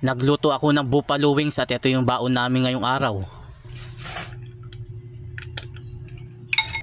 Nagluto ako ng buffalo wings at ito yung baon namin ngayong araw.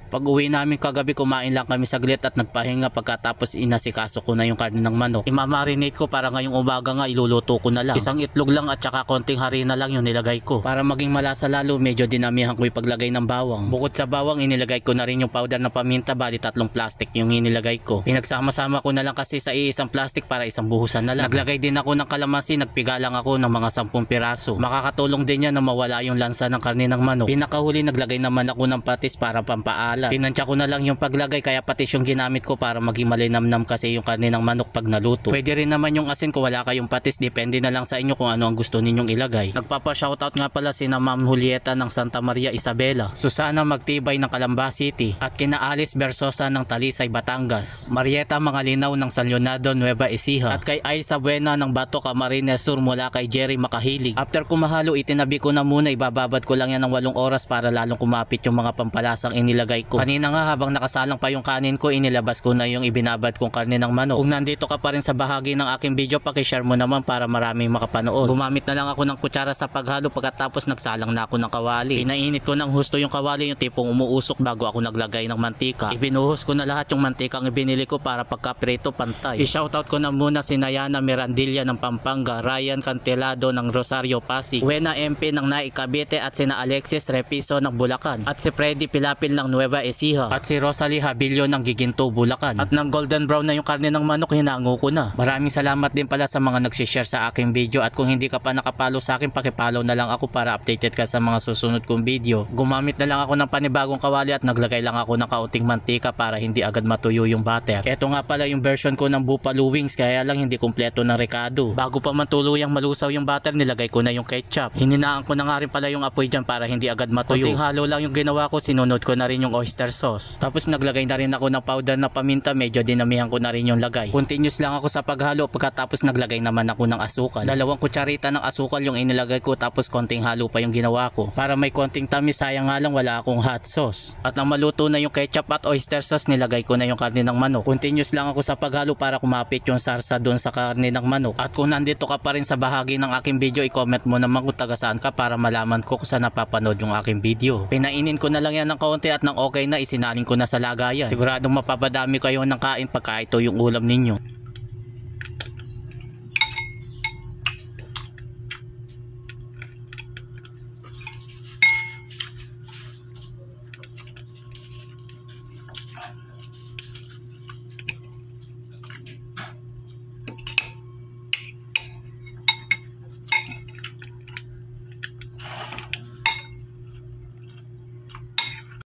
Pag uwi namin kagabi, kumain lang kami saglit at nagpahinga. Pagkatapos inasikaso ko na yung karne ng manok. Imamarinate ko para ngayong umaga nga iluluto ko na lang. Isang itlog lang at saka konting harina lang yung nilagay ko. Para maging malasa lalo, medyo dinamihan ko yung paglagay ng bawang. Bukod sa bawang, inilagay ko na rin yung powder na paminta, bali 3 plastic yung inilagay ko. Pinagsama-sama ko na lang kasi sa isang plastic para isang buhusan na lang. Naglagay din ako ng kalamansi, nagpiga lang ako ng mga 10 piraso. Makakatulong din yan na mawala yung lansa ng karne ng manok. Pinakahuli, naglagay naman ako ng patis para pampaalat. Tinansya ko na lang yung paglagay, kaya patis yung ginamit ko para maging malinamnam kasi yung karne ng manok pag naluto. Pwede rin naman yung asin kung wala kayong patis, depende na lang sa inyo kung ano ang gusto ninyong ilagay. Nagpapa-shoutout nga pala sina Ma'am Julieta ng Santa Maria Isabela, Susana Magtibay ng Calamba City, at kina Alice Bersosa ng Talisay, Batangas, Marieta Mangalinaw ng San Leonardo, Nueva Ecija, at kay Aiza Buena ng Bato, Camarines Sur, mula kay Jerry Makahilig. After kumahalo, itinabi ko na muna, ibababad ko lang yan ng 8 oras para lalong kumapit yung mga pampalasang inilagay ko. Kanina nga habang nakasalang pa yung kanin ko, inilabas ko na yung ibinabad kong karne ng manok. Kung nandito ka pa rin sa bahagi ng aking video, paki-share mo naman para maraming makapanood. Gumamit na lang ako ng kutsara sa paghalo, pagkatapos nagsalang na ako ng kawali. Pinainit ko ng husto yung kawali, yung tipong umuusok bago ako naglagay ng mantika. Ibinuhos ko na lahat yung mantikang ibinili ko para pagkaprito pantay. I-shoutout ko na muna si Nayana Mirandilla ng Pampanga, Ryan Cantelado ng Rosario Pasig, Wena MP ng Naik Cavite, at sina Alexis Repiso ng Bulacan, at si Freddy Pilapil ng Nueva Ecija, at si Rosalie Habillo ng Giginto, Bulacan. At ng golden brown na yung karne ng manok, hinango ko na. Maraming salamat din pala sa mga nagsishare sa aking video, at kung hindi ka pa nakapalo sa akin, pakipollow na lang ako para updated ka sa mga susunod kong video. Gumamit na lang ako ng panibagong kawali at naglagay lang ako ng kaunting mantika para hindi agad matuyo yung butter. Ito nga pala yung version ko ng buffalo wings, kaya lang hindi kumpleto ng rekado. Bago pa man tuluyang malusaw yung butter, nilagay ko na yung ketchup. Hininaan ko na nga rin pala yung apoy dyan para hindi agad matuyo. Konting halo lang yung ginawa ko, sinunod ko na rin yung oyster sauce. Tapos naglagay na rin ako ng powder na paminta, medyo dinamihan ko na rin yung lagay. Continuous lang ako sa paghalo, pagkatapos naglagay naman ako ng asukal. 2 kutsarita ng asukal yung inilagay ko, tapos konting halo pa yung ginawa ko. Para may konting tamis, sayang nga lang wala akong hot sauce. At nang maluto na yung ketchup at oyster sauce, nilagay ko na yung karne ng manok. Continuous lang ako sa paghalo para kumapit yung sarsa doon sa karne ng manok. At kung nandito ka pa rin sa bahagi ng aking video, i-comment mo naman kung taga saan ka para malaman ko kung saan napapanood yung aking video. Pinainin ko na lang yan ng kaunti at nang okay na, isinaling ko na sa lagayan. Siguradong mapapadami kayo ng kain pagka ito yung ulam ninyo.